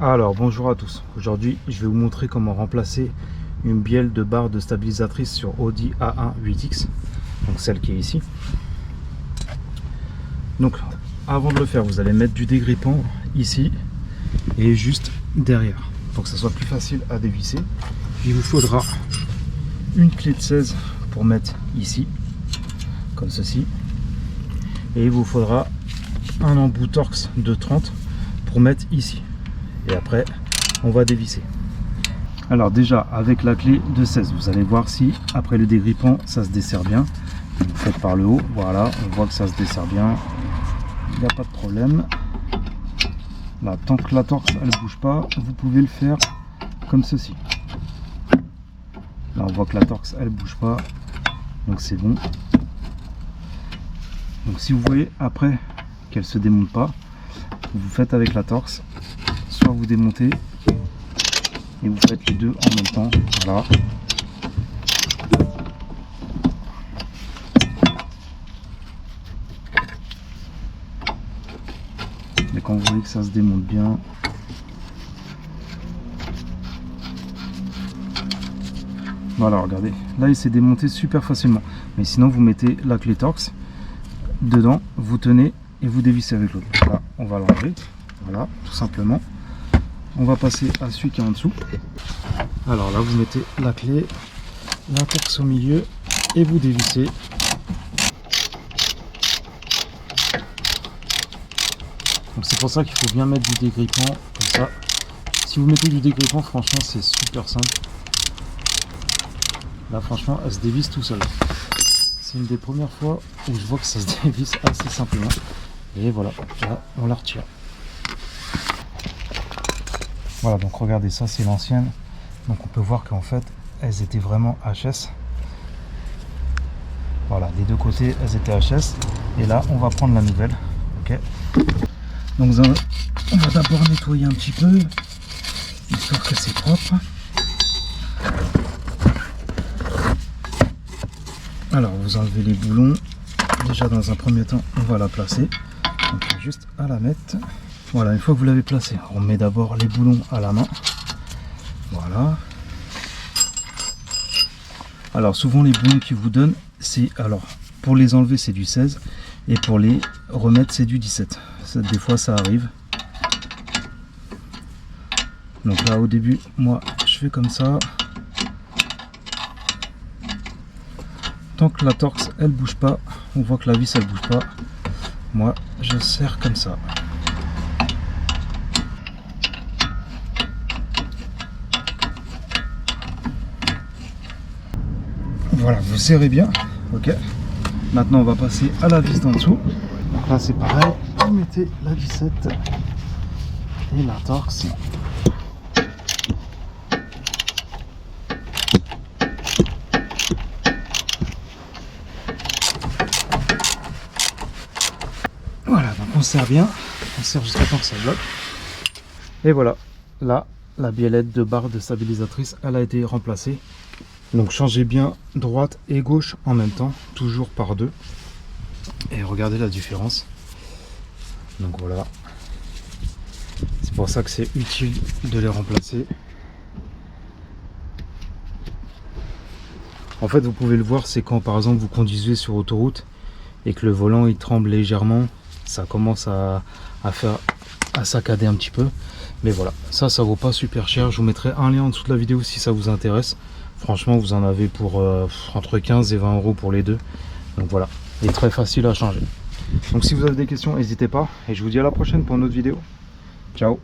Alors bonjour à tous, aujourd'hui je vais vous montrer comment remplacer une bielle de barre de stabilisatrice sur Audi A1 8X, donc celle qui est ici. Donc avant de le faire, vous allez mettre du dégrippant ici et juste derrière, pour que ça soit plus facile à dévisser. Il vous faudra une clé de 16 pour mettre ici, comme ceci, et il vous faudra un embout Torx de 30 pour mettre ici. Et après on va dévisser. Alors déjà avec la clé de 16, vous allez voir si après le dégrippant ça se desserre bien. Vous faites par le haut, voilà, on voit que ça se desserre bien, il n'y a pas de problème. Là, tant que la torse elle bouge pas, vous pouvez le faire comme ceci. Là on voit que la torse elle bouge pas, donc c'est bon. Donc si vous voyez après qu'elle se démonte pas, vous faites avec la torse, soit vous démontez et vous faites les deux en même temps, voilà. Et quand vous voyez que ça se démonte bien, voilà, regardez, là il s'est démonté super facilement. Mais sinon vous mettez la clé Torx dedans, vous tenez et vous dévissez avec l'autre. Là on va l'enlever, voilà, tout simplement. On va passer à celui qui est en dessous. Alors là vous mettez la clé, la Torx au milieu et vous dévissez. Donc c'est pour ça qu'il faut bien mettre du dégrippant comme ça. Si vous mettez du dégrippant, franchement c'est super simple. Là franchement elle se dévisse tout seul. C'est une des premières fois où je vois que ça se dévisse assez simplement. Et voilà, là on la retire. Voilà, donc regardez, ça c'est l'ancienne. Donc on peut voir qu'en fait elles étaient vraiment HS. Voilà, des deux côtés elles étaient HS. Et là on va prendre la nouvelle. Ok. Donc on va d'abord nettoyer un petit peu, histoire que c'est propre. Alors vous enlevez les boulons. Déjà dans un premier temps on va la placer. Donc juste à la mettre. Voilà, une fois que vous l'avez placée, on met d'abord les boulons à la main. Voilà. Alors souvent les boulons qu'ils vous donnent, c'est, alors pour les enlever c'est du 16 et pour les remettre c'est du 17. Des fois ça arrive. Donc là au début moi je fais comme ça. Tant que la Torx elle bouge pas, on voit que la vis elle bouge pas, moi je serre comme ça. Voilà, vous serrez bien. Ok. Maintenant on va passer à la vis d'en dessous. Donc là c'est pareil, vous mettez la vissette et la Torx. Voilà, donc on serre bien, on serre jusqu'à temps que ça bloque. Et voilà, là la biellette de barre de stabilisatrice elle a été remplacée. Donc changez bien droite et gauche en même temps, toujours par deux. Et regardez la différence. Donc voilà. C'est pour ça que c'est utile de les remplacer. En fait vous pouvez le voir, c'est quand par exemple vous conduisez sur autoroute et que le volant il tremble légèrement, ça commence à saccader un petit peu. Mais voilà, ça vaut pas super cher. Je vous mettrai un lien en dessous de la vidéo si ça vous intéresse. Franchement vous en avez pour entre 15 et 20 euros pour les deux. Donc voilà, et très facile à changer. Donc si vous avez des questions n'hésitez pas et je vous dis à la prochaine pour une autre vidéo. Ciao.